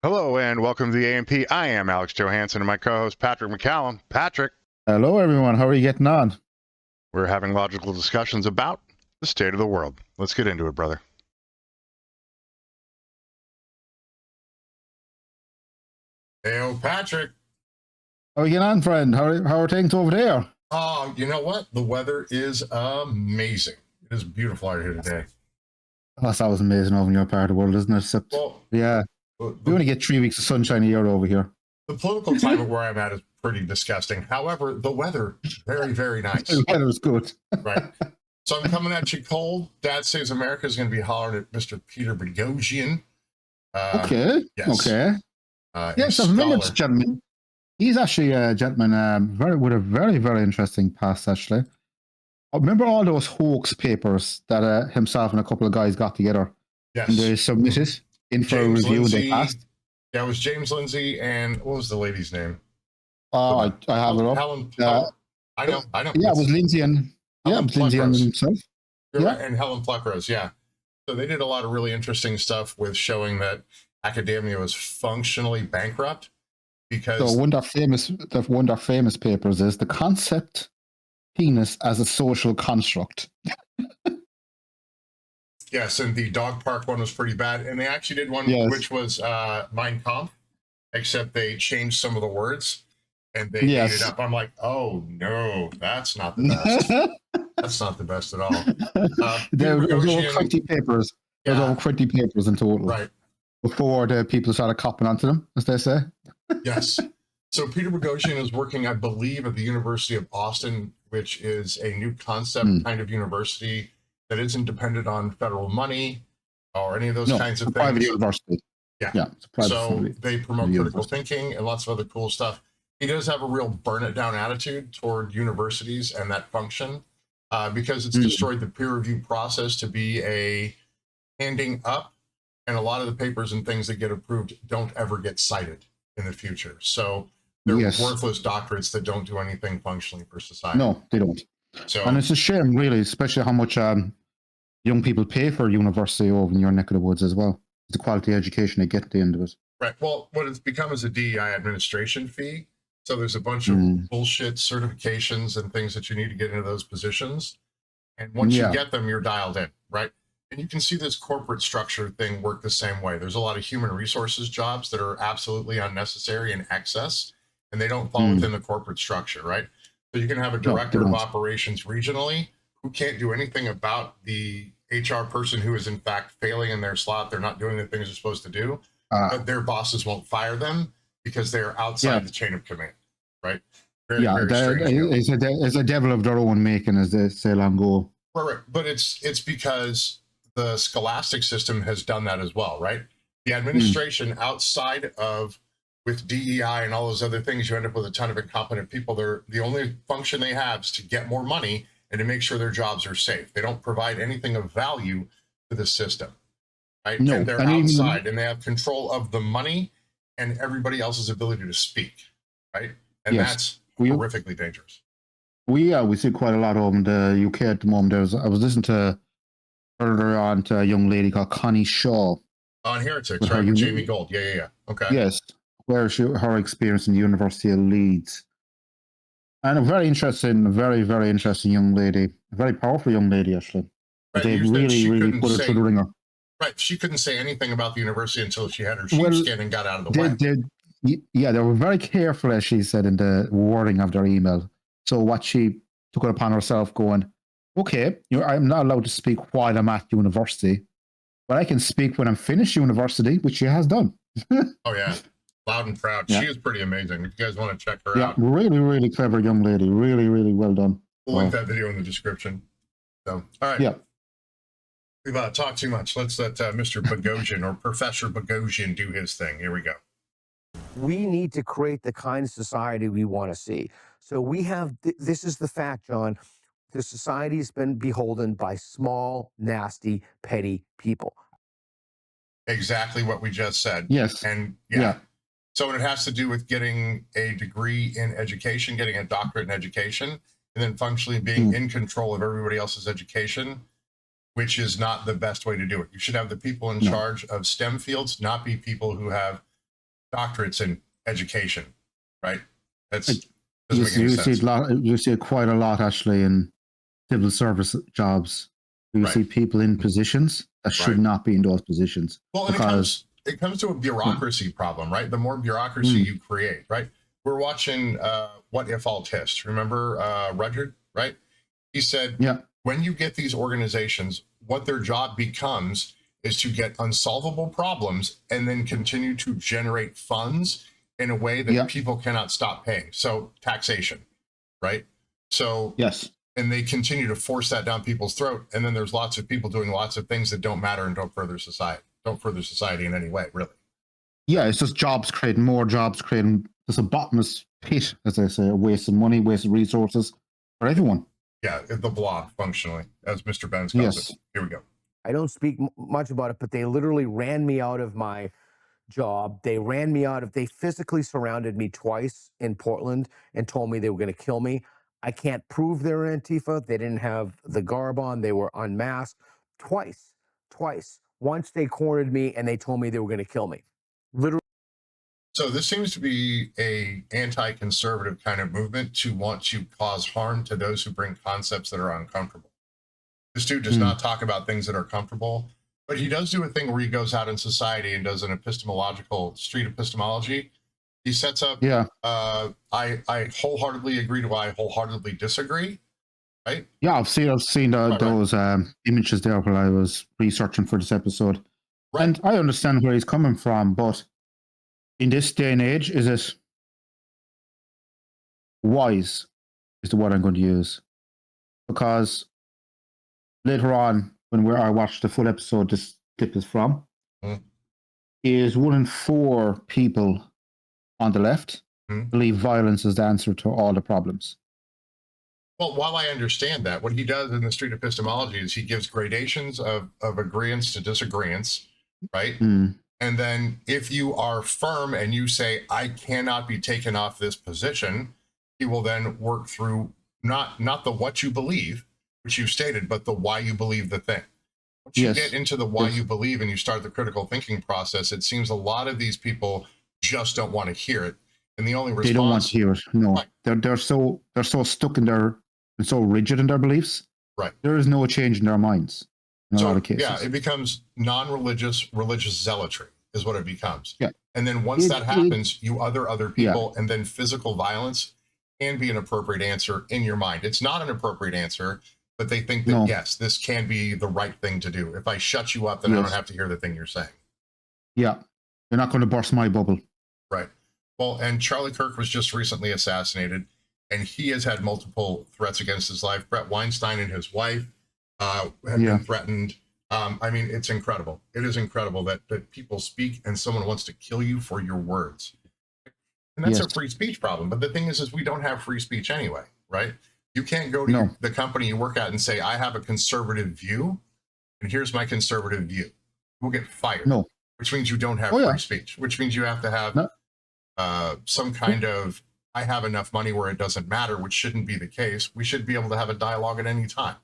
Hello and welcome to the A&P. I am Alex Johansson and my co-host Patrick McCallum. Patrick, Hello, everyone. How are you getting on? we're having logical discussions about the state of the world. Let's get into it, brother. Hey, Patrick. How are you getting on, friend? How are things over there? Oh, you know what? The weather is amazing. It is beautiful out here today. Oh, that's always amazing over in your part of the world, isn't it? Except, yeah, we only get 3 weeks of sunshine a year over here. The political climate where I'm at is pretty disgusting. However, the weather, very, very nice. The weather's good. Right. So I'm coming at you cold. Dad Saves America is going to be hollering at Mr. Peter Boghossian. Okay. Yes. Okay. Yes, I remember this gentleman. He's actually a gentleman with a very, very interesting past, actually. I remember all those hoax papers that himself and a couple of guys got together. Yes. And they submitted in for a review. They passed. Yeah, it was James Lindsay and what was the lady's name? I have it up. Helen. I know. Yeah, it was Lindsay and Lindsay and himself. Yeah, and Helen Pluckrose. Yeah. So they did a lot of really interesting stuff with showing that academia was functionally bankrupt because. So one of the famous papers is the concept penis as a social construct. Yes, and the dog park one was pretty bad, and they actually did one which was Mein Kampf, except they changed some of the words and they made it up. I'm like, oh no, that's not the best. That's not the best at all. There was over 20 papers. There was over 20 papers in total. Right. Before the people started copping onto them, as they say. Yes. So Peter Boghossian is working, I believe, at the University of Austin, which is a new concept kind of university that isn't dependent on federal money or any of those kinds of things. Private university. Yeah. So they promote critical thinking and lots of other cool stuff. He does have a real burn it down attitude toward universities and that function because it's destroyed the peer review process to be a handing up. And a lot of the papers and things that get approved don't ever get cited in the future. So they're worthless doctorates that don't do anything functionally for society. No, they don't. So, and it's a shame, really, especially how much young people pay for university over in your neck of the woods as well. The quality education they get at the end of it. Right. Well, what it's become is a DEI administration fee. So there's a bunch of bullshit certifications and things that you need to get into those positions. And once you get them, you're dialed in, right? And you can see this corporate structure thing work the same way. There's a lot of human resources jobs that are absolutely unnecessary and excess, and they don't fall within the corporate structure, right? So you can have a director of operations regionally who can't do anything about the HR person who is in fact failing in their slot. They're not doing the things they're supposed to do, but their bosses won't fire them because they're outside the chain of command, right? Very strange. It's a devil of their own making, as they say long ago. Right. But it's because the scholastic system has done that as well, right? The administration outside of with DEI and all those other things, you end up with a ton of incompetent people. The only function they have is to get more money and to make sure their jobs are safe. They don't provide anything of value to the system, right? No, and they're outside and they have control of the money and everybody else's ability to speak, right? And that's horrifically dangerous. We see quite a lot of them in the UK at the moment. I was listening to earlier on to a young lady called Connie Shaw. On Heretics, right? With Jamie Gold. Yeah. Okay. Yes. Where her experience in the University of Leeds. And a very, very interesting young lady. A very powerful young lady, actually. Right, they really put her through the ringer. Right. She couldn't say anything about the university until she had her sheepskin and got out of the way. They were very careful, as she said, in the wording of their email. So what she took it upon herself going, okay, I'm not allowed to speak while I'm at university, but I can speak when I'm finished university, which she has done. Oh, yeah. Loud and proud. Yeah. She is pretty amazing. If you guys want to check her out. Really, really clever young lady. Really, really well done. We'll link that video in the description. So, all right. Yeah. We've talked too much. Let's let Mr. Boghossian or Professor Boghossian do his thing. Here we go. We need to create the kind of society we want to see. So we have, this is the fact, John, the society's been beholden by small, nasty, petty people. Exactly what we just said. Yes. And so it has to do with getting a degree in education, getting a doctorate in education, and then functionally being in control of everybody else's education, which is not the best way to do it. You should have the people in charge of STEM fields, not be people who have doctorates in education, right? That's you doesn't make any sense. You see it quite a lot actually in civil service jobs. You Right. see people in positions that should Right. not be in those positions. Well, and because it comes to a bureaucracy problem, right? The more bureaucracy you create, right? We're watching What If All Test. Remember Rudyard, right? He said, yeah, when you get these organizations, what their job becomes is to get unsolvable problems and then continue to generate funds in a way that people cannot stop paying. So taxation, right? So yes. and they continue to force that down people's throat. And then there's lots of people doing lots of things that don't matter and don't further society in any way, really. Yeah, it's just jobs, creating more jobs, creating just a bottomless pit, as I say, wasted money, wasted resources for everyone. Yeah, the blob, functionally, as Mr. Benz calls it. Here we go. I don't speak much about it, but they literally ran me out of my job. They physically surrounded me twice in Portland and told me they were going to kill me. I can't prove they were Antifa. They didn't have the garb on. They were unmasked twice. Once they cornered me and they told me they were going to kill me. Literally. So this seems to be a anti-conservative kind of movement to want to cause harm to those who bring concepts that are uncomfortable. This dude does not talk about things that are comfortable, but he does do a thing where he goes out in society and does an epistemological street epistemology. He sets up, I wholeheartly agree to I wholeheartedly disagree, right? Yeah, I've seen those images there while I was researching for this episode. Right. And I understand where he's coming from, but in this day and age, is it wise is the word I'm going to use? Because later on, when I watched the full episode this clip is from, is 1 in 4 people on the left believe violence is the answer to all the problems. Well, while I understand that, what he does in the street epistemology is he gives gradations of agreeance to disagreeance, right? And then if you are firm and you say, I cannot be taken off this position, he will then work through not the what you believe, which you stated, but the why you believe the thing. Once you get into the why you believe and you start the critical thinking process, it seems a lot of these people just don't want to hear it. And the only response— They don't want to hear it. No, right. They're so stuck in and so rigid in their beliefs. Right. There is no change in their minds. In a lot of cases. Yeah, it becomes non-religious, religious zealotry is what it becomes. Yeah. And then once that happens, you other people, and then physical violence can be an appropriate answer in your mind. It's not an appropriate answer, but they think that, yes, this can be the right thing to do. If I shut you up, then I don't have to hear the thing you're saying. Yeah. You're not going to burst my bubble. Right. Well, and Charlie Kirk was just recently assassinated, and he has had multiple threats against his life. Brett Weinstein and his wife have been threatened. I mean, it's incredible. It is incredible that people speak and someone wants to kill you for your words. And that's a free speech problem. But the thing is we don't have free speech anyway, right? You can't go to the company you work at and say, I have a conservative view, and here's my conservative view. We'll get fired. No. Which means you don't have free speech, which means you have to have some kind of, I have enough money where it doesn't matter, which shouldn't be the case. We should be able to have a dialogue at any time.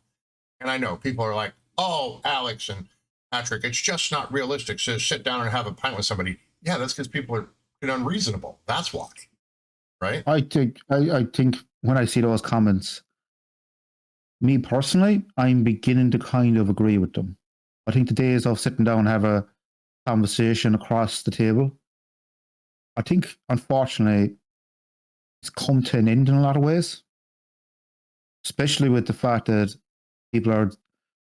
And I know people are like, oh, Alex and Patrick, it's just not realistic to sit down and have a pint with somebody. Yeah, that's because people are unreasonable. That's why, right? I think when I see those comments, me personally, I'm beginning to kind of agree with them. I think the days of sitting down and have a conversation across the table, I think, unfortunately, it's come to an end in a lot of ways, especially with the fact that people are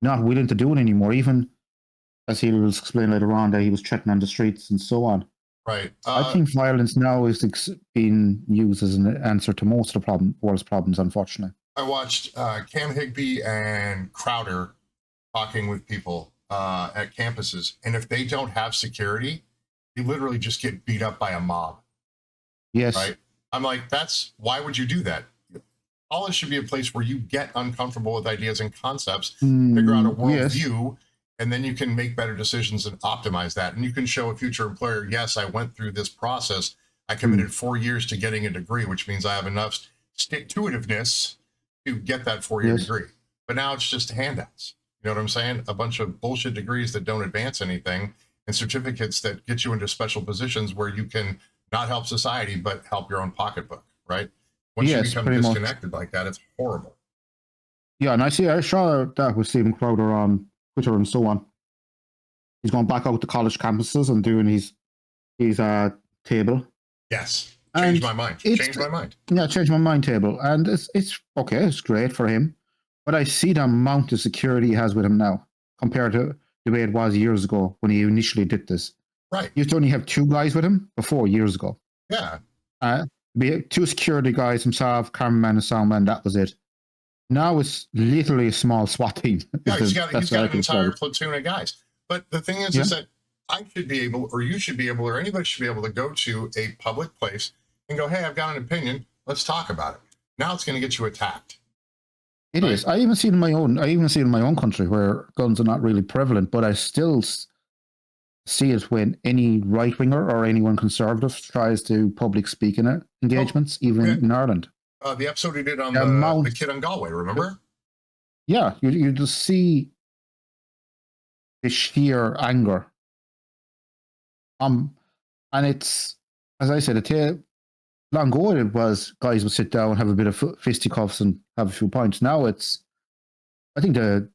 not willing to do it anymore, even as he will explain later on that he was threatened on the streets and so on. Right. I think violence now is being used as an answer to most of the world's problems, unfortunately. I watched Cam Higbee and Crowder talking with people at campuses, and if they don't have security, you literally just get beat up by a mob. Yes. Right? I'm like, why would you do that? College should be a place where you get uncomfortable with ideas and concepts, figure out a worldview, and then you can make better decisions and optimize that. And you can show a future employer, yes, I went through this process. I committed 4 years to getting a degree, which means I have enough stick-to-itiveness to get that 4-year degree. But now it's just handouts. You know what I'm saying? A bunch of bullshit degrees that don't advance anything, and certificates that get you into special positions where you can not help society, but help your own pocketbook, right? Once Yes, you become pretty much. disconnected like that, it's horrible. Yeah, and I saw that with Stephen Crowder on Twitter and so on. He's going back out to college campuses and doing his table. Yes. And Change my mind. Change my mind. Yeah, change my mind table. And it's okay, it's great for him. But I see the amount of security he has with him now compared to the way it was years ago when he initially did this. Right. He used to only have 2 guys with him before, years ago. Yeah. Be 2 security guys, himself, cameraman and soundman, that was it. Now it's literally a small SWAT team. Yeah, he's got an entire platoon of guys. But the thing is that I should be able, or you should be able, or anybody should be able to go to a public place and go, hey, I've got an opinion. Let's talk about it. Now it's going to get you attacked. It is. I even see it in my own country where guns are not really prevalent, but I still see it when any right winger or anyone conservative tries to public speaking engagements, even in Ireland. The episode we did on the kid on Galway, remember? Yeah, you just see the sheer anger. And it's, as I said, long ago it was guys would sit down, have a bit of fisticuffs and have a few pints. Now it's, I think the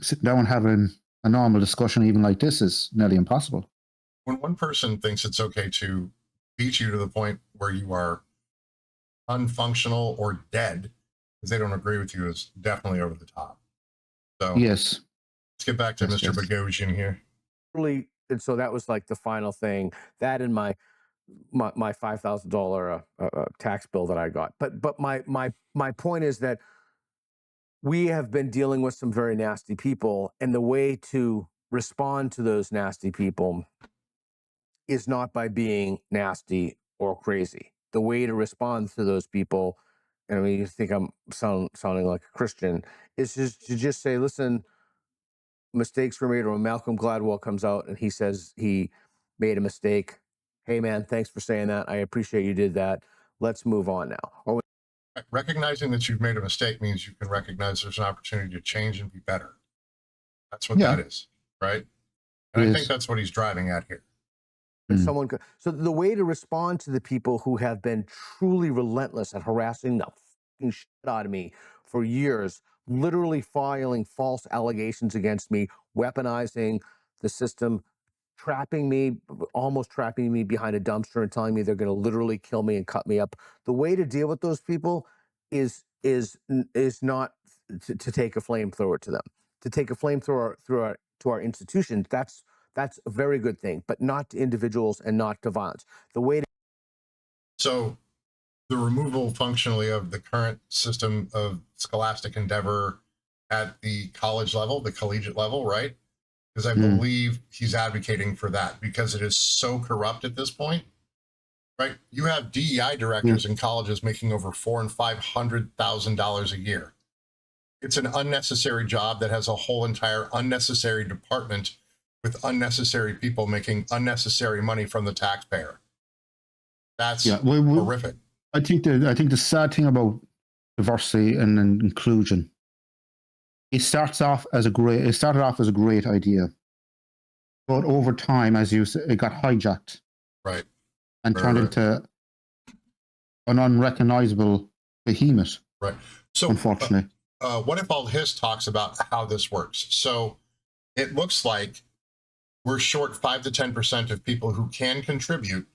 sitting down and having a normal discussion even like this is nearly impossible. When one person thinks it's okay to beat you to the point where you are unfunctional or dead because they don't agree with you is definitely over the top. So yes, let's get back to Mr. Boghossian here. Really, and so that was like the final thing. That and my $5,000 tax bill that I got. But my point is that we have been dealing with some very nasty people, and the way to respond to those nasty people is not by being nasty or crazy. The way to respond to those people, and I mean, you think I'm sounding like a Christian, is to just say, listen, mistakes were made. Or when Malcolm Gladwell comes out and he says he made a mistake, hey man, thanks for saying that. I appreciate you did that. Let's move on now. Or recognizing that you've made a mistake means you can recognize there's an opportunity to change and be better. That's what that is, right? And I think that's what he's driving at here. Someone could, so the way to respond to the people who have been truly relentless at harassing the fucking shit out of me for years, literally filing false allegations against me, weaponizing the system, almost trapping me behind a dumpster and telling me they're going to literally kill me and cut me up. The way to deal with those people is not to take a flamethrower to them, to take a flamethrower to our institutions. That's a very good thing, but not to individuals and not to violence. The way to So the removal functionally of the current system of scholastic endeavor at the college level, the collegiate level, right? Because I believe he's advocating for that because it is so corrupt at this point, right? You have DEI directors in colleges making over $400,000 and $500,000 a year. It's an unnecessary job that has a whole entire unnecessary department with unnecessary people making unnecessary money from the taxpayer. That's horrific. I think the sad thing about diversity and inclusion, it started off as a great idea, but over time, as you said, it got hijacked, right, and turned into an unrecognizable behemoth. Right. So, unfortunately, what if all his talks about how this works? So, it looks like we're short 5 to 10% of people who can contribute,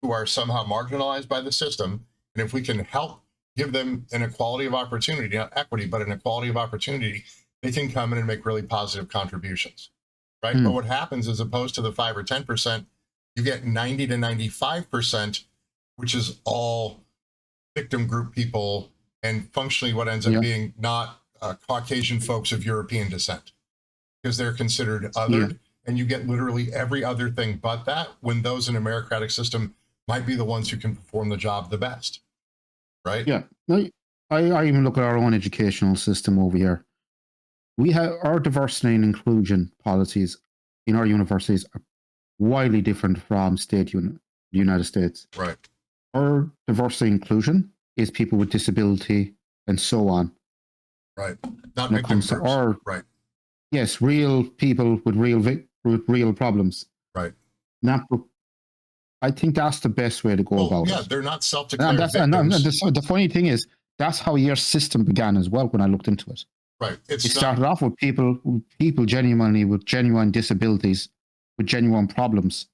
who are somehow marginalized by the system. And if we can help give them an equality of opportunity, not equity, but an equality of opportunity, they can come in and make really positive contributions, right? But what happens, as opposed to the 5 or 10%, you get 90 to 95%, which is all victim group people, and functionally what ends up being not Caucasian folks of European descent, because they're considered othered. And you get literally every other thing but that, when those in a meritocratic system might be the ones who can perform the job the best, right? Yeah. I even look at our own educational system over here. We have our diversity and inclusion policies in our universities are widely different from the United States. Right. Our diversity and inclusion is people with disability and so on. Right. Not victim groups. Right. Yes, real people with real problems. Right. Not, I think that's the best way to go about yeah, it. they're not And self-declared that's victims. the funny thing is that's how your system began as well. When I looked into it, Right. it started off with people genuinely with genuine disabilities, with genuine problems,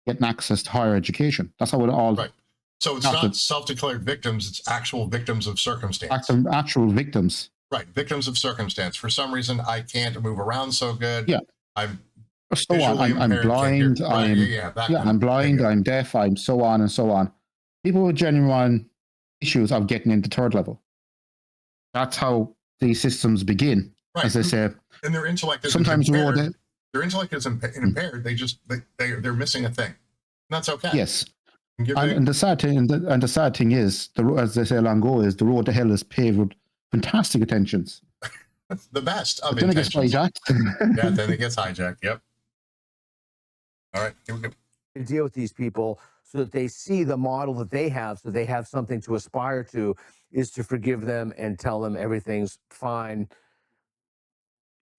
getting access to higher education. That's how it all. Right. So it's not self-declared victims; it's actual victims of circumstance. Actual victims. Right. Victims of circumstance. For some reason, I can't move around so good. Yeah. I'm So on. I'm blind. I'm blind. I'm deaf. I'm so on and so on. People with genuine issues of getting into third level. That's how these systems begin. Right. As I say, and their intellect is sometimes impaired. Their intellect is impaired. They're missing a thing. And that's okay. Yes. And the sad thing is, as they say long ago, is the road to hell is paved with fantastic intentions. The best of but then intentions. Then it gets hijacked. Yeah, then it gets hijacked. Yep. All right, here we go. To deal with these people so that they see the model that they have, so they have something to aspire to, is to forgive them and tell them everything's fine.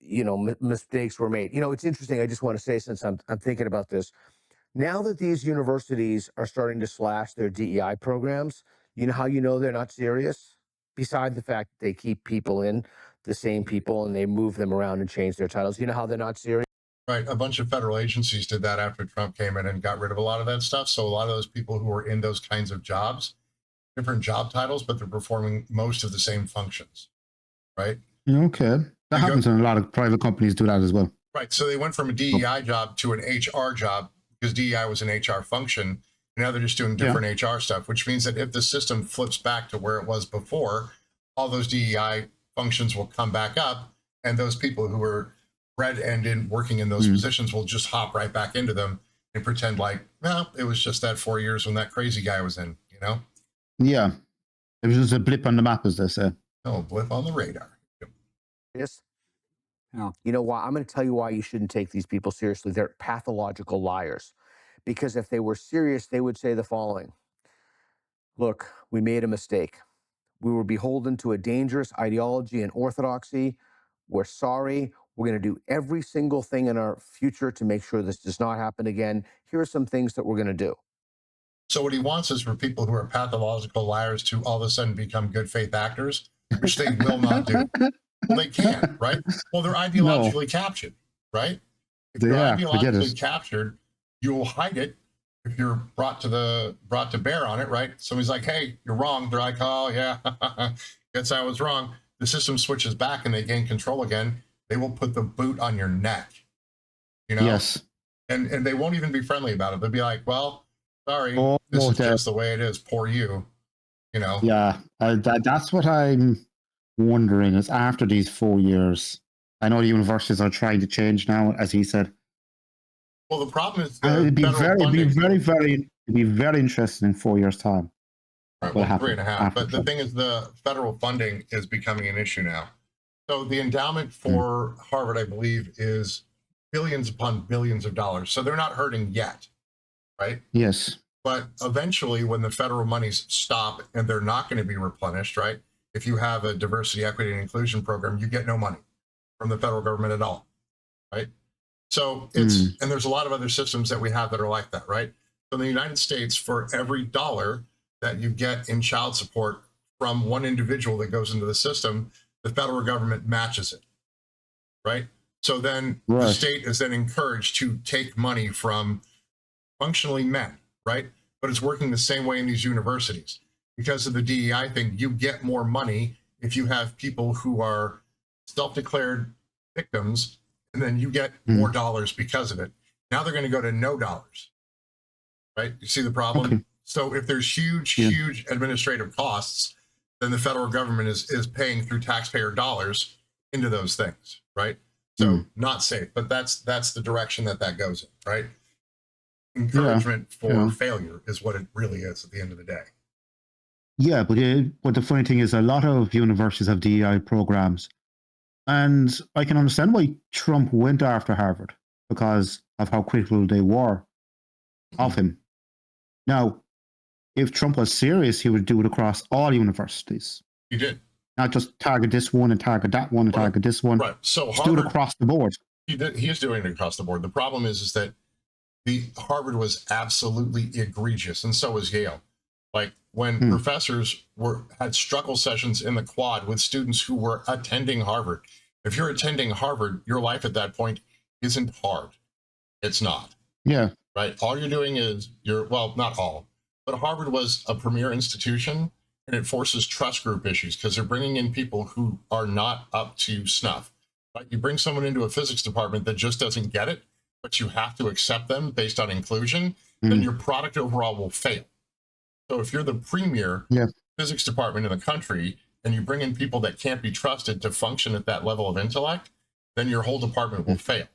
You know, mistakes were made. You know, it's interesting. I just want to say, since I'm thinking about this, now that these universities are starting to slash their DEI programs, you know how you know they're not serious? Beside the fact that they keep people in, the same people, and they move them around and change their titles. You know how they're not serious? Right. A bunch of federal agencies did that after Trump came in and got rid of a lot of that stuff. So a lot of those people who are in those kinds of jobs, different job titles, but they're performing most of the same functions. Right. Okay. That happens in a lot of private companies do that as well. Right. So they went from a DEI job to an HR job because DEI was an HR function. And now they're just doing different HR stuff, which means that if the system flips back to where it was before, all those DEI functions will come back up. And those people who were bred and working in those positions will just hop right back into them and pretend like, well, it was just that 4 years when that crazy guy was in, you know? Yeah. It was just a blip on the map, as they say. Oh, blip on the radar. Yes. Yeah. You know why? I'm going to tell you why you shouldn't take these people seriously. They're pathological liars. Because if they were serious, they would say the following. Look, we made a mistake. We were beholden to a dangerous ideology and orthodoxy. We're sorry. We're going to do every single thing in our future to make sure this does not happen again. Here are some things that we're going to do. So what he wants is for people who are pathological liars to all of a sudden become good faith actors, which they will not do. Well, they can't, right? Well, they're ideologically captured, right? If you're ideologically captured, you will hide it if you're brought to bear on it, right? Somebody's like, hey, you're wrong. They're like, oh, yeah, guess I was wrong. The system switches back and they gain control again. They will put the boot on your neck, you know? Yes. And they won't even be friendly about it. They'll be like, well, sorry, this is just the way it is. Poor you, you know? Yeah, that's what I'm wondering is after these 4 years, I know the universities are trying to change now, as he said. Well, the problem is it'd be very interesting in 4 years' time. Right, well, 3.5. But the thing is, the federal funding is becoming an issue now. So the endowment for Harvard, I believe, is billions upon billions of dollars. So they're not hurting yet, right? Yes. But eventually, when the federal monies stop and they're not going to be replenished, right? If you have a diversity, equity, and inclusion program, you get no money from the federal government at all, right? So it's, and there's a lot of other systems that we have that are like that, right? So in the United States, for every dollar that you get in child support from one individual that goes into the system, the federal government matches it, right? So then the state is then encouraged to take money from functionally men, right? But it's working the same way in these universities. Because of the DEI thing, you get more money if you have people who are self-declared victims, and then you get more dollars because of it. Now they're going to go to no dollars, right? You see the problem? Okay. So if there's huge administrative costs, then the federal government is paying through taxpayer dollars into those things, right? So not safe, but that's the direction that goes in, right? Encouragement for failure is what it really is at the end of the day. Yeah, but the funny thing is a lot of universities have DEI programs. And I can understand why Trump went after Harvard because of how critical they were of him. Now, if Trump was serious, he would do it across all universities. He did. Not just target this one and target that one and target this one. Right. So Harvard, do it across the board. He is doing it across the board. The problem is that The Harvard was absolutely egregious, and so was Yale. Like when professors had struggle sessions in the quad with students who were attending Harvard. If you're attending Harvard, your life at that point isn't hard. It's not. Yeah. Right. All you're doing is well, not all, but Harvard was a premier institution, and it forces trust group issues because they're bringing in people who are not up to snuff. Right? You bring someone into a physics department that just doesn't get it, but you have to accept them based on inclusion, then your product overall will fail. So if you're the premier physics department in the country and you bring in people that can't be trusted to function at that level of intellect, then your whole department will fail.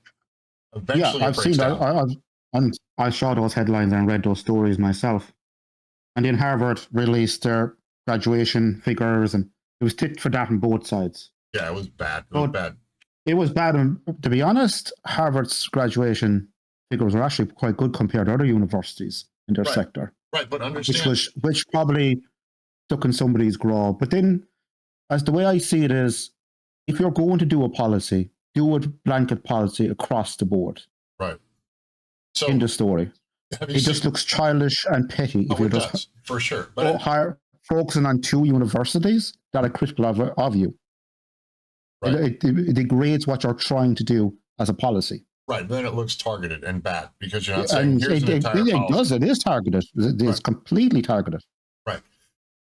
Eventually, I've seen that. I saw those headlines and read those stories myself. And then Harvard released their graduation figures, and it was tit for tat on both sides. Yeah, it was bad. It was bad. It was bad. And to be honest, Harvard's graduation figures were actually quite good compared to other universities in their sector. Right, but understand which probably stuck in somebody's craw. But then, as the way I see it is, if you're going to do a policy, do a blanket policy across the board. Right. So in the story, it just looks childish and petty if you're just for sure. But focusing on two universities that are critical of you. Right. It degrades what you're trying to do as a policy. Right, then it looks targeted and bad because you're not saying and here's an entire policy. It does. It is targeted. It is completely targeted. Right.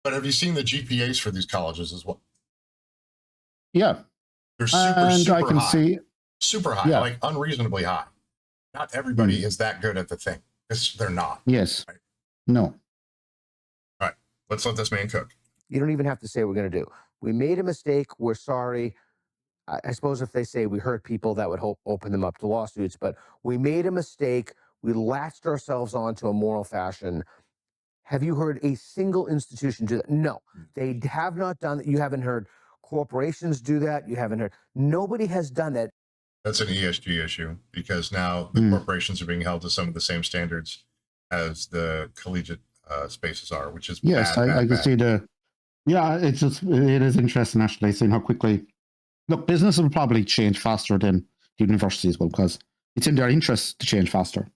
But have you seen the GPAs for these colleges as well? Yeah. They're super can high. See, super high, like unreasonably high. Not everybody is that good at the thing. They're not. Yes. Right? No. All right. Let's let this man cook. You don't even have to say what we're going to do. We made a mistake. We're sorry. I suppose if they say we hurt people, that would open them up to lawsuits. But we made a mistake. We latched ourselves onto a moral fashion. Have you heard a single institution do that? No, they have not done that. You haven't heard corporations do that. You haven't heard. Nobody has done that. That's an ESG issue because now the corporations are being held to some of the same standards as the collegiate spaces are, which is yes, I can see the. Yeah, it is interesting actually seeing how quickly. Look, business will probably change faster than the universities will because it's in their interest to change faster.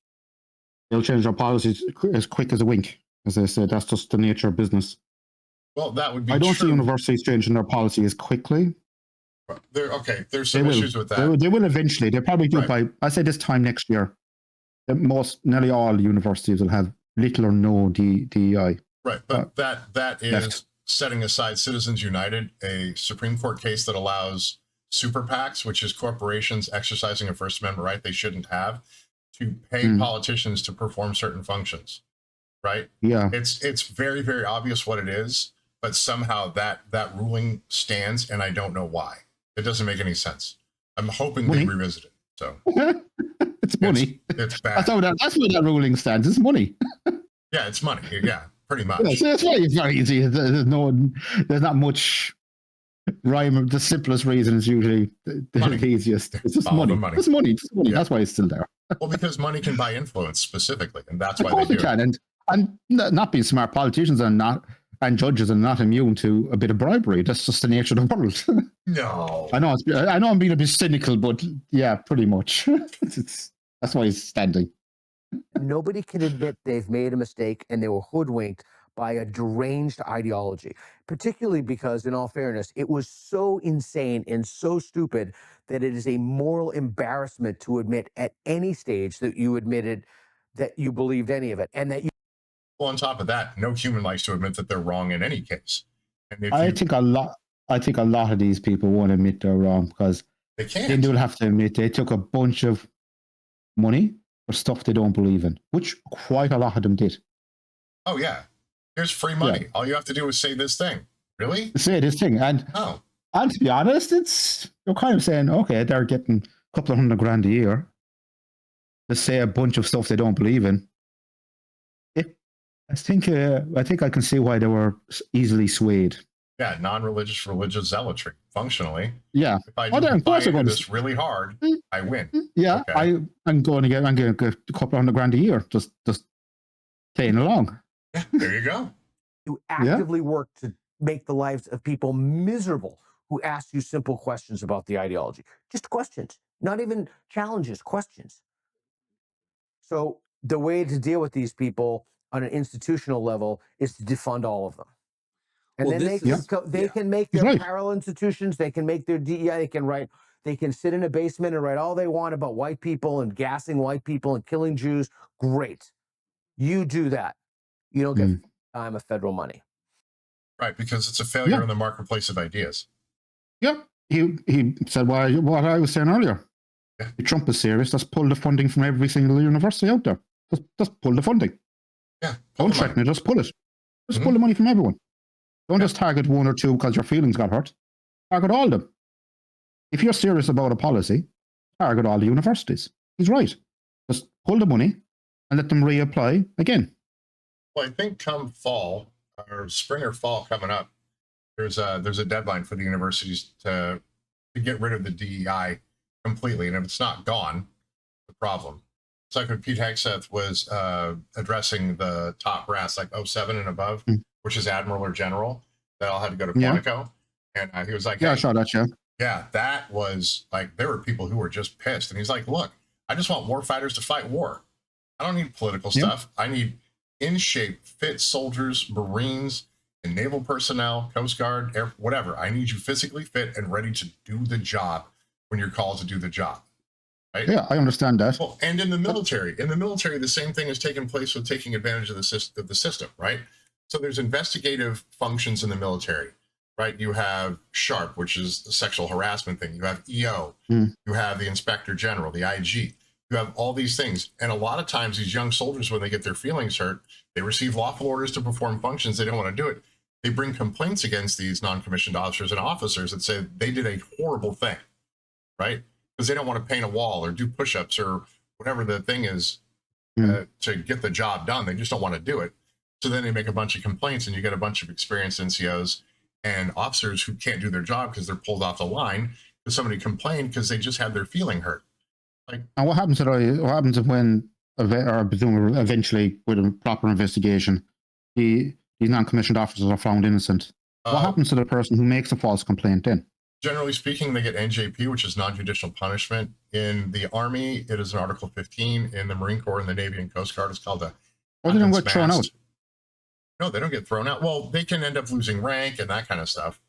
They'll change their policies as quick as a wink, as they said. That's just the nature of business. Well, that would be. I don't see universities changing their policy as quickly. There's some issues with that. They will eventually. They'll probably do it by, I say this time next year. Nearly all universities will have little or no DEI. Right, but that is setting aside Citizens United, a Supreme Court case that allows super PACs, which is corporations exercising a First Amendment right they shouldn't have, to pay politicians to perform certain functions. Right? Yeah. It's very, very obvious what it is, but somehow that ruling stands, and I don't know why. It doesn't make any sense. I'm hoping they revisit it. So it's money. It's bad. That's where that ruling stands. It's money. Yeah, it's money. Yeah, pretty much. That's why it's very easy. There's not much rhyme. The simplest reason is usually the easiest. It's just money. It's money. It's money. Yeah. That's why it's still there. Well, because money can buy influence specifically, and that's why of course they do it can. And not being smart politicians and judges are not immune to a bit of bribery. That's just the nature of the world. No, I know I'm being a bit cynical, but yeah, pretty much. That's why it's standing. Nobody can admit they've made a mistake and they were hoodwinked by a deranged ideology, particularly because, in all fairness, it was so insane and so stupid that it is a moral embarrassment to admit at any stage that you admitted that you believed any of it. And that you. Well, on top of that, no human likes to admit that they're wrong in any case. And I think a lot of these people won't admit they're wrong because they can't. They will have to admit they took a bunch of money for stuff they don't believe in, which quite a lot of them did. Oh, yeah. Here's free money. Yeah. All you have to do is say this thing. Really? Say this thing. And to be honest, you're kind of saying, okay, they're getting a couple of $100,000 a year to say a bunch of stuff they don't believe in. I think I can see why they were easily swayed. Yeah, non-religious, religious zealotry, functionally. Yeah. If I do this really hard, I win. Yeah, okay. I'm going to get a couple of $100,000 a year, just playing along. Yeah, there you go. You actively work to make the lives of people miserable who ask you simple questions about the ideology. Just questions, not even challenges, questions. So the way to deal with these people on an institutional level is to defund all of them. And Well, then they can make their parallel institutions, they can make their DEI, they can sit in a basement and write all they want about white people and gassing white people and killing Jews. Great. You do that. You don't get time of federal money. Right, because it's a failure in the marketplace of ideas. Yeah. He said what I was saying earlier. Yeah. If Trump is serious, let's pull the funding from every single university out there. Just pull the funding. Yeah. Don't threaten it, just pull it. Just pull the money from everyone. Don't just target one or two because your feelings got hurt. Target all of them. If you're serious about a policy, target all the universities. He's right. Just pull the money and let them reapply again. Well, I think come fall, or spring or fall coming up, there's a deadline for the universities to get rid of the DEI completely. And if it's not gone, the problem. It's like when Pete Hegseth was addressing the top brass, like 07 and above, which is admiral or general, that all had to go to Quantico. And he was like, hey, I saw that, yeah, that was like, there were people who were just pissed. And he's like, look, I just want war fighters to fight war. I don't need political stuff. I need in shape, fit soldiers, Marines, and naval personnel, Coast Guard, Air, whatever. I need you physically fit and ready to do the job when you're called to do the job. Right? Yeah, I understand that. Well, and in the military, the same thing has taken place with taking advantage of the system, right? So there's investigative functions in the military, right? You have SHARP, which is the sexual harassment thing. You have EO. You have the Inspector General, the IG. You have all these things. And a lot of times these young soldiers, when they get their feelings hurt, they receive lawful orders to perform functions. They don't want to do it. They bring complaints against these non-commissioned officers and officers that say they did a horrible thing, right? Because they don't want to paint a wall or do push-ups or whatever the thing is to get the job done. They just don't want to do it. So then they make a bunch of complaints and you get a bunch of experienced NCOs and officers who can't do their job because they're pulled off the line because somebody complained because they just had their feeling hurt. Like, and what happens if when, or presumably eventually with a proper investigation, these non-commissioned officers are found innocent? What happens to the person who makes a false complaint then? Generally speaking, they get NJP, which is non-judicial punishment. In the Army, it is an Article 15. In the Marine Corps, and the Navy, and Coast Guard, it's called a... Or they don't get thrown out? No, they don't get thrown out. Well, they can end up losing rank and that kind of stuff.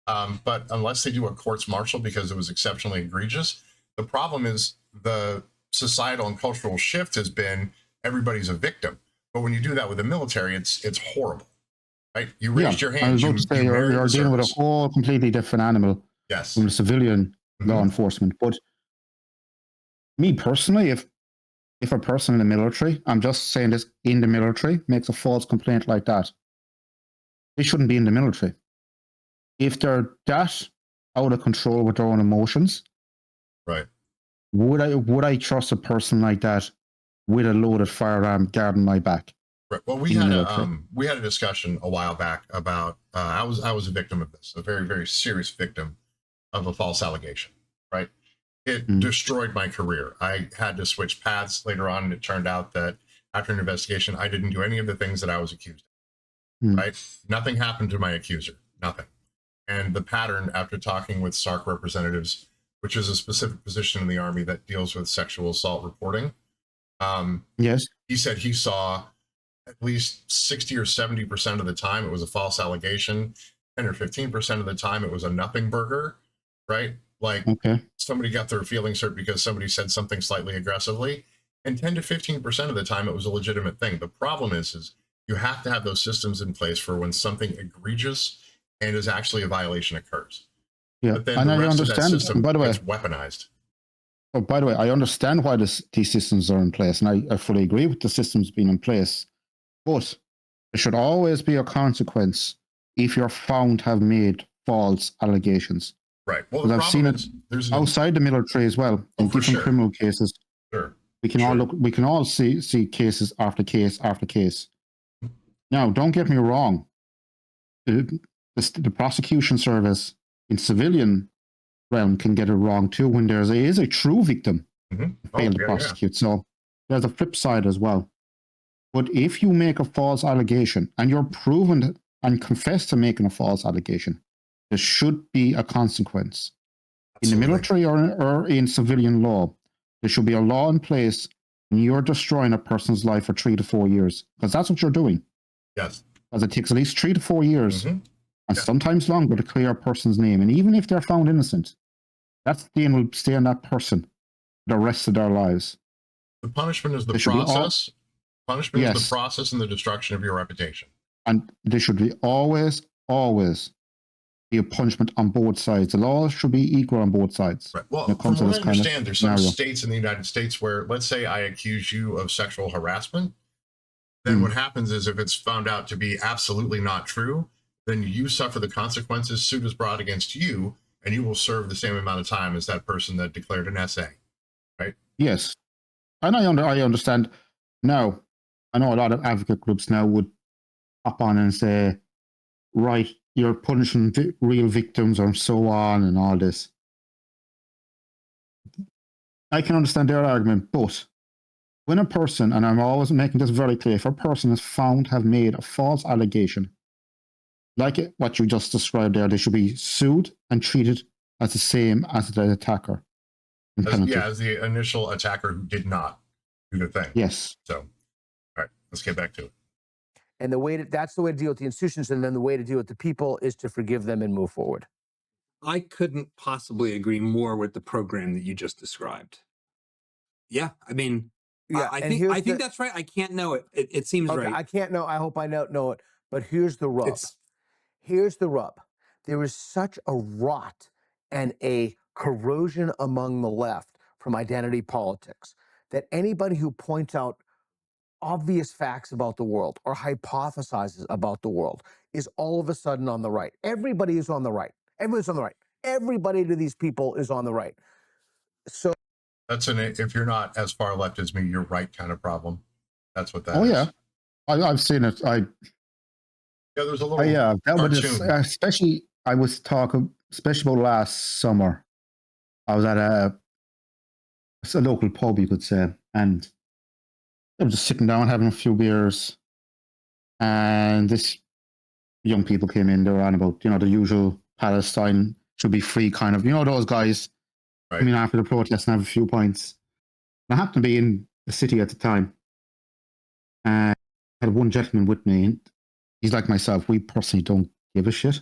But unless they do a courts-martial because it was exceptionally egregious, the problem is the societal and cultural shift has been everybody's a victim. But when you do that with the military, it's horrible, right? You raised your hand. I was about to say, you're dealing with a whole completely different animal from the civilian law enforcement. But me personally, if a person in the military, I'm just saying this, in the military, makes a false complaint like that, they shouldn't be in the military. If they're that out of control with their own emotions, right? Would I trust a person like that with a loaded firearm guarding my back? Right. Well, we had a discussion a while back about I was a victim of this, a very, very serious victim of a false allegation. Right. It destroyed my career. I had to switch paths later on, and it turned out that after an investigation, I didn't do any of the things that I was accused of. Right. Nothing happened to my accuser. Nothing. And the pattern, after talking with SARC representatives, which is a specific position in the Army that deals with sexual assault reporting. Yes. He said he saw at least 60 or 70% of the time it was a false allegation, 10 or 15% of the time it was a nothing burger, right? Like somebody got their feelings hurt because somebody said something slightly aggressively, and 10 to 15% of the time it was a legitimate thing. The problem is you have to have those systems in place for when something egregious and is actually a violation occurs. Yeah, but then and the I rest understand. Of that system by the way, gets weaponized. Oh, by the way, I understand why these systems are in place, and I fully agree with the systems being in place. But there should always be a consequence if you're found to have made false allegations. Right. Well, I've seen it outside the military as well in different criminal cases. Sure. We can all look. We can all see cases after case after case. Now, don't get me wrong. The prosecution service in civilian realm can get it wrong too when there is a true victim failed to prosecute. So there's a flip side as well. But if you make a false allegation and you're proven and confess to making a false allegation, there should be a consequence. Absolutely. In the military or in civilian law, there should be a law in place you're destroying a person's life for 3 to 4 years, because that's what you're doing. Yes. Because it takes at least 3 to 4 years, Mm-hmm. and sometimes longer, to clear a person's name. And even if they're found innocent, that stain will stay on that person the rest of their lives. The punishment is the process. Punishment is the Yes. process and the destruction of your reputation. And there should be always be a punishment on both sides. The laws should be equal on both sides. Right. Well, when it from comes to what I this kind of understand, there's some scenario. states in the United States where, let's say I accuse you of sexual harassment, then what happens is, if it's found out to be absolutely not true, then you suffer the consequences. Suit is brought against you, and you will serve the same amount of time as that person that declared an essay. Right? Yes. And I understand now. I know a lot of advocate groups now would hop on and say, right, you're punishing real victims and so on and all this. I can understand their argument, but when a person, and I'm always making this very clear, if a person is found to have made a false allegation, like what you just described there, they should be sued and treated as the same as the attacker. As the initial attacker who did not do the thing. Yes. So, all right, let's get back to it. And that's the way to deal with the institutions, and then the way to deal with the people is to forgive them and move forward. I couldn't possibly agree more with the program that you just described. Yeah, I mean, Yeah, I think that's right. I can't know it. It seems okay, right. I can't know. I hope I know it. But here's the rub. Here's the rub. There is such a rot and a corrosion among the left from identity politics that anybody who points out obvious facts about the world or hypothesizes about the world is all of a sudden on the right. Everybody is on the right. Everybody's on the right. Everybody to these people is on the right. So that's if you're not as far left as me, you're right kind of problem. That's what that is. Oh yeah, I've seen it. There's a little that was cartoon. I was talking especially about last summer. I was at a local pub, you could say, and I was just sitting down having a few beers, and this young people came in. They were on about, the usual Palestine should be free kind of, those guys come in after the protest and have a few points. And I happened to be in the city at the time, and I had one gentleman with me, and he's like myself. We personally don't give a shit.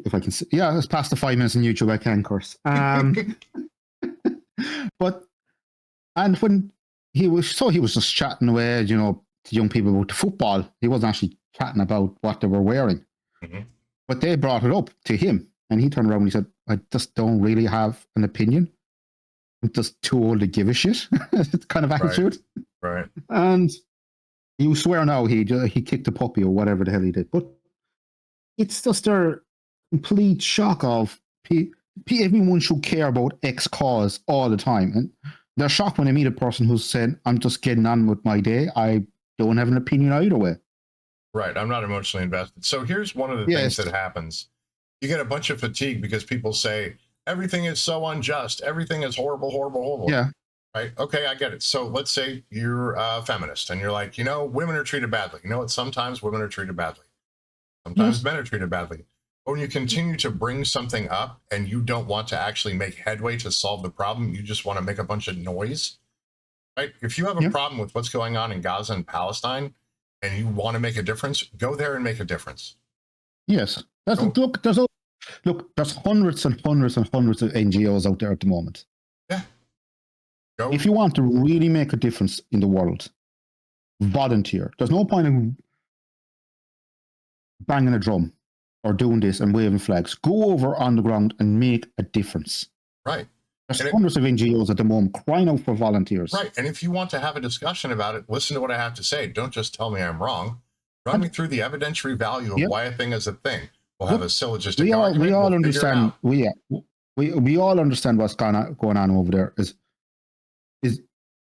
If I can say, yeah, it's past the 5 minutes on YouTube, I can curse. And when he was just chatting away, to young people about the football. He wasn't actually chatting about what they were wearing. Mm-hmm. But they brought it up to him, and he turned around and he said, I just don't really have an opinion. I'm just too old to give a shit. Kind of attitude. Right. And you swear now he kicked a puppy or whatever the hell he did. But it's just their complete shock of everyone should care about X cause all the time. And they're shocked when they meet a person who's saying, I'm just getting on with my day. I don't have an opinion either way. Right. I'm not emotionally invested. So here's one of the things that happens. You get a bunch of fatigue because people say, everything is so unjust. Everything is horrible, horrible, horrible. Yeah. Right. Okay, I get it. So let's say you're a feminist and you're like, women are treated badly. You know what? Sometimes women are treated badly. Sometimes men are treated badly. But when you continue to bring something up and you don't want to actually make headway to solve the problem, you just want to make a bunch of noise. Right. If you have a problem with what's going on in Gaza and Palestine and you want to make a difference, go there and make a difference. Yes. There's hundreds and hundreds and hundreds of NGOs out there at the moment. Yeah. Go. If you want to really make a difference in the world, volunteer. There's no point in banging a drum or doing this and waving flags. Go over on the ground and make a difference. Right. There's hundreds of NGOs at the moment crying out for volunteers. Right. And if you want to have a discussion about it, listen to what I have to say. Don't just tell me I'm wrong. Run me through the evidentiary value of why a thing is a thing. We'll have a syllogistic argument. We all understand. We all understand what's going on over there is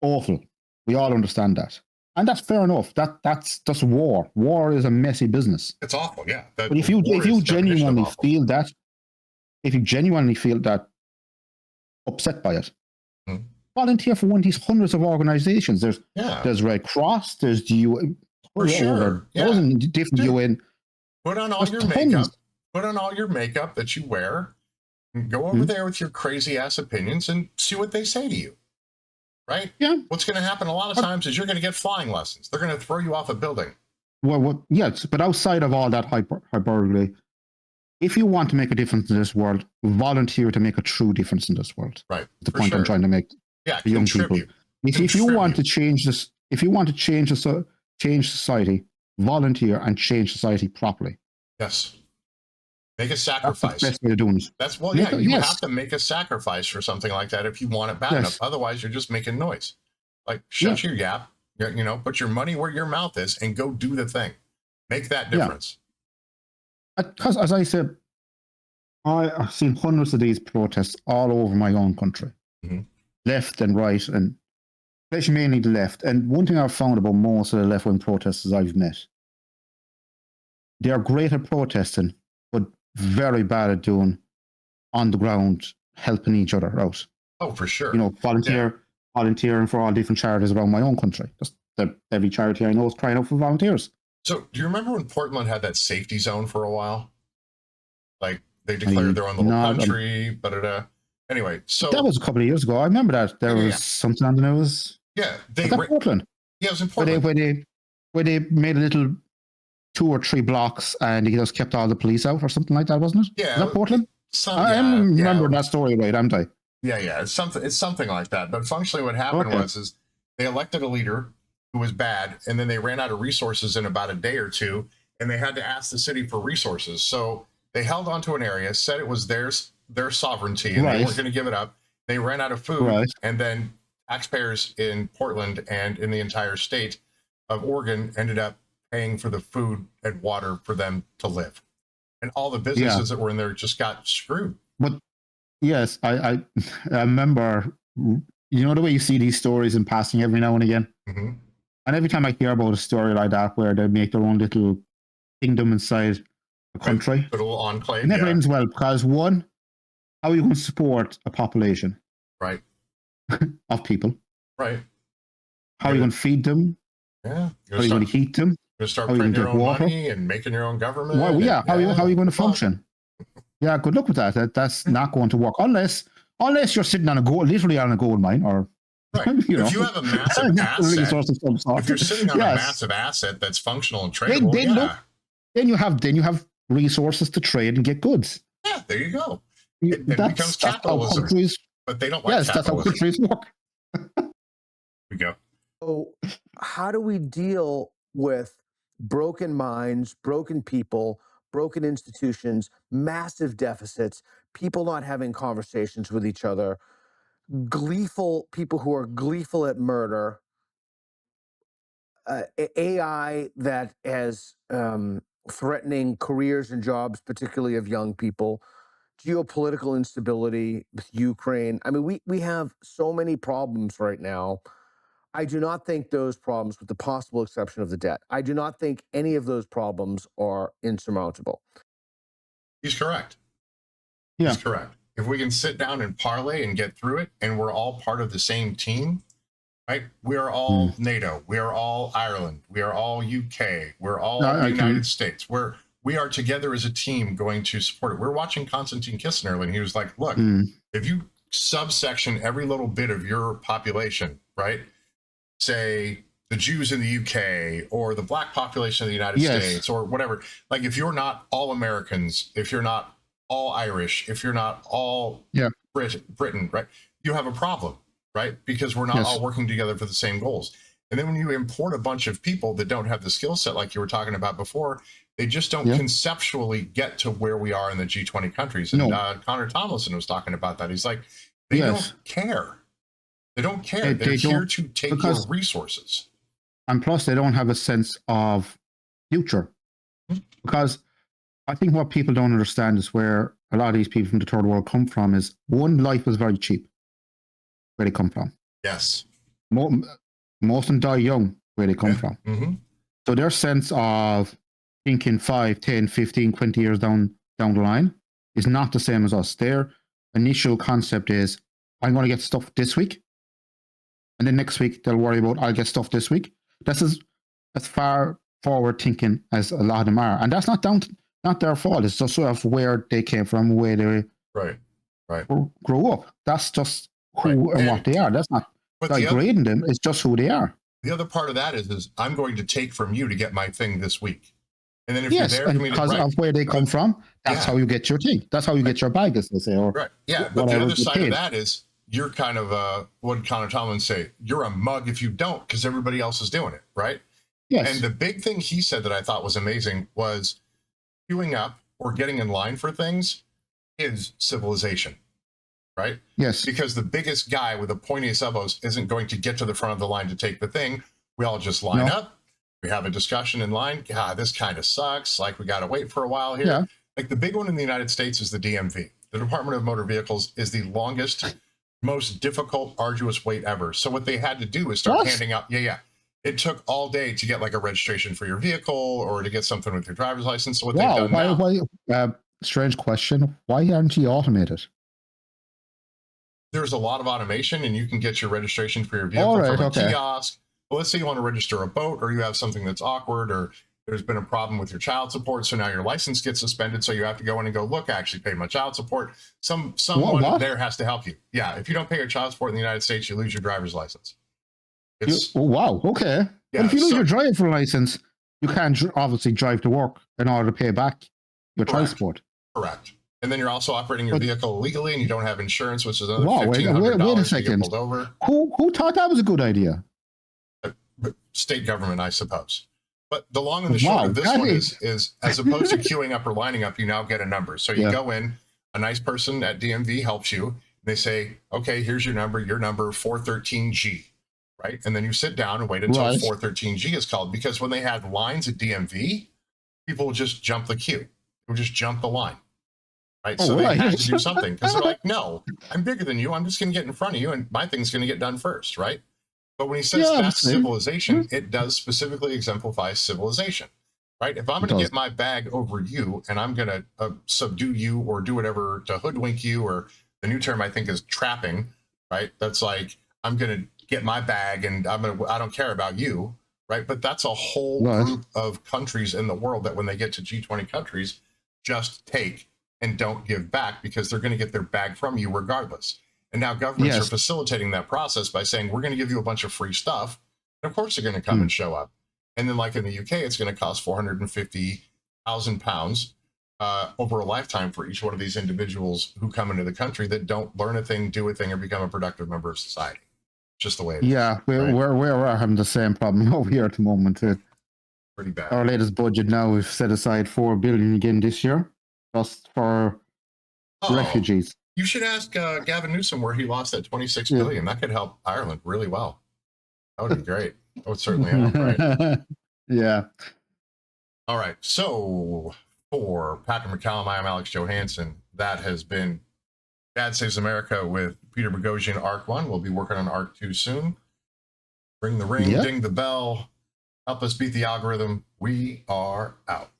awful. We all understand that, and that's fair enough. That's just war. War is a messy business. It's awful, yeah. But if you genuinely feel that, upset by it, volunteer for one of these hundreds of organizations. There's Red Cross. There's the UN. For sure. Different UN. Put on all your makeup. Put on all your makeup that you wear. And go over there with your crazy ass opinions and see what they say to you. right? Yeah. What's going to happen a lot of times is you're going to get flying lessons. They're going to throw you off a building. Well, yes, but outside of all that hyperbole, if you want to make a difference in this world, volunteer to make a true difference in this world. Right. The point I'm trying to make Yeah, to young people. If you want to change this, if you want to change society, volunteer and change society properly. Yes. Make a sacrifice. That's the best way of doing it. That's you have to make a sacrifice for something like that if you want it bad enough. Otherwise, you're just making noise. Like, shut your gap. You know, put your money where your mouth is and go do the thing. Make that difference. Because, as I said, I've seen hundreds of these protests all over my own country, left and right, and especially mainly the left. And one thing I've found about most of the left-wing protesters I've met, they are great at protesting, but very bad at doing on the ground, helping each other out. Oh, for sure. You know, volunteering for all different charities around my own country. Just every charity I know is crying out for volunteers. So, do you remember when Portland had that safety zone for a while? Like, they declared their own little country, Anyway, so that was a couple of years ago. I remember that there was something on the news. Yeah, was that Portland? Yeah, it was in Portland. Where they made a little 2 or 3 blocks and they just kept all the police out or something like that, wasn't it? Yeah, was that Portland? I remember that story, right? Am I? Yeah, it's something like that. But functionally, what happened was they elected a leader who was bad, and then they ran out of resources in about a day or two, and they had to ask the city for resources. So they held onto an area, said it was their sovereignty, and they weren't going to give it up. They ran out of food, and then taxpayers in Portland and in the entire state of Oregon ended up paying for the food and water for them to live. And all the businesses that were in there just got screwed. But yes, I remember, you know, the way you see these stories in passing every now and again. And every time I hear about a story like that where they make their own little kingdom inside a country, a little enclave, it never ends well, because one, how are you going to support a population of people? Right. How are you going to feed them? Yeah. How are you going to heat them? You're going to start printing your own money and making your own government. Well, how are you going to function? Yeah, good luck with that. That's not going to work unless you're sitting on literally on a gold mine, or if you have a massive asset, if you're sitting on a massive asset that's functional and tradable, then you have resources to trade and get goods. Yeah, there you go. It becomes capitalism. But they don't like capitalism. That's how countries work. We go. So, how do we deal with broken minds, broken people, broken institutions, massive deficits, people not having conversations with each other, people who are gleeful at murder, AI that is threatening careers and jobs, particularly of young people, geopolitical instability with Ukraine? I mean, we have so many problems right now. I do not think those problems, with the possible exception of the debt, I do not think any of those problems are insurmountable. He's correct. Yeah. He's correct. If we can sit down and parlay and get through it, and we're all part of the same team, right? We are all NATO. We are all Ireland. We are all UK. We're all the United States. We are together as a team going to support it. We're watching Konstantin Kissinger, and he was like, look, if you subsection every little bit of your population, right? Say the Jews in the UK or the black population of the United States or whatever. Like, if you're not all Americans, if you're not all Irish, if you're not all Britain, right? You have a problem, right? Because we're not all working together for the same goals. And then when you import a bunch of people that don't have the skill set, like you were talking about before, they just don't conceptually get to where we are in the G20 countries. And Connor Tomlinson was talking about that. He's like, they don't care. They don't care. They're here to take your resources. And plus, they don't have a sense of future. Because I think what people don't understand is where a lot of these people from the third world come from is, one, life is very cheap where they come from. Yes. Most of them die young where they come from. So their sense of thinking 5, 10, 15, 20 years down the line is not the same as us. Their initial concept is, I'm going to get stuff this week. And then next week, they'll worry about, I'll get stuff this week. That's as far forward thinking as a lot of them are. And that's not their fault. It's just sort of where they came from, where they right grow up. That's just who and what they are. That's not But By grading them, it's just who they are. the other part of that is I'm going to take from you to get my thing this week. And then if Yes, you're there and for me because to, of where they come from, that's how you get your thing. That's how you get your bag, as they say. Or right. Yeah. But the other side of that is you're kind of what did Connor Tomlin say? You're a mug if you don't, because everybody else is doing it, right? Yes. And the big thing he said that I thought was amazing was queuing up or getting in line for things is civilization, right? Yes. Because the biggest guy with the pointiest elbows isn't going to get to the front of the line to take the thing. We all just line up. We have a discussion in line. God, this kind of sucks. Like, we got to wait for a while here. Yeah. Like, the big one in the United States is the DMV. The Department of Motor Vehicles is the longest, most difficult, arduous wait ever. So what they had to do is start handing out. Yeah. It took all day to get like a registration for your vehicle or to get something with your driver's license. So what they've done now. Why, strange question. Why aren't you automated? There's a lot of automation and you can get your registration for your vehicle from a kiosk. Well, let's say you want to register a boat or you have something that's awkward or there's been a problem with your child support. So now your license gets suspended. So you have to go in and go, look, I actually paid my child support. Someone there has to help you. Yeah. If you don't pay your child support in the United States, you lose your driver's license. Wow. Okay. Yeah, but if you lose your driver license, you can't obviously drive to work in order to pay back your transport. Correct. And then you're also operating your vehicle illegally and you don't have insurance, which is another $1,500 wait a second. to get pulled over. Who thought that was a good idea? State government, I suppose. But the long and the short of this one is as opposed to queuing up or lining up, you now get a number. So you go in, a nice person at DMV helps you. And they say, okay, here's your number 413G, right? And then you sit down and wait until 413G is called, because when they had lines at DMV, people would just jump the queue. They would just jump the line, right? So they had to do something because they're like, no, I'm bigger than you. I'm just going to get in front of you and my thing's going to get done first, right? But when he says that's civilization, it does specifically exemplify civilization, right? If I'm going to get my bag over you and I'm going to subdue you or do whatever to hoodwink you, or the new term I think is trapping, right? That's like, I'm going to get my bag and I don't care about you, right? But that's a whole group of countries in the world that when they get to G20 countries, just take and don't give back because they're going to get their bag from you regardless. And now governments are facilitating that process by saying, we're going to give you a bunch of free stuff. And of course, they're going to come and show up. And then like in the UK, it's going to cost £450,000 over a lifetime for each one of these individuals who come into the country that don't learn a thing, do a thing, or become a productive member of society. Just the way it is. Yeah, we're having the same problem over here at the moment. Pretty bad. Our latest budget now, we've set aside $4 billion again this year, just for refugees. You should ask Gavin Newsom where he lost that $26 billion. That could help Ireland really well. That would be great. That would certainly help, right? Yeah. All right. So for Patrick McCallum, I am Alex Johansson. That has been Dad Saves America with Peter Boghossian, Arc 1. We'll be working on Arc 2 soon. Ring the ring, ding the bell. Help us beat the algorithm. We are out.